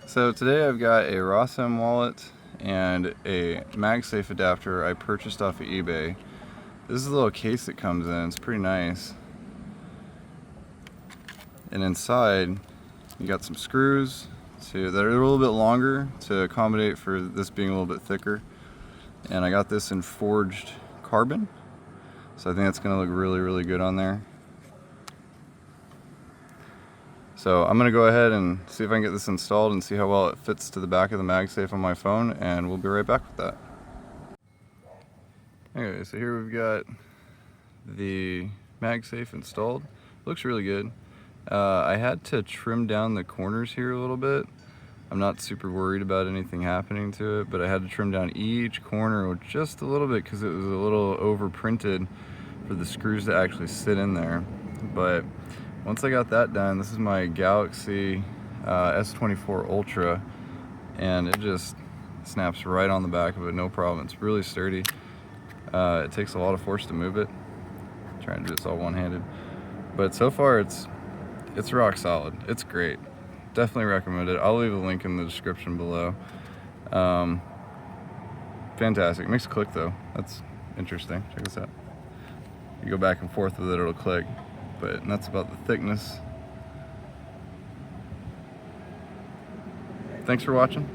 So today I've got a Rossm wallet and a MagSafe adapter I purchased off of eBay. This is a little case that comes in, it's pretty nice. And inside you got some screws that are a little bit longer to accommodate for this being a little bit thicker. And I got this in forged carbon, so I think that's going to look really good on there. So I'm going to go ahead and see if I can get this installed and see how well it fits to the back of the MagSafe on my phone, and we'll be right back with that. Okay, so here we've got the MagSafe installed. Looks really good. I had to trim down the corners here a little bit. I'm not super worried about anything happening to it, but I had to trim down each corner just a little bit because it was a little over printed for the screws to actually sit in there. But once I got that done, this is my Galaxy S24 Ultra, and it just snaps right on the back of it, no problem. It's really sturdy. It takes a lot of force to move it. I'm trying to do this all one-handed, but so far it's rock solid. It's great. Definitely recommend it. I'll leave a link in the description below. Fantastic. It makes a click though. That's interesting. Check this out. You go back and forth with it, it'll click. But that's about the thickness. Thanks for watching.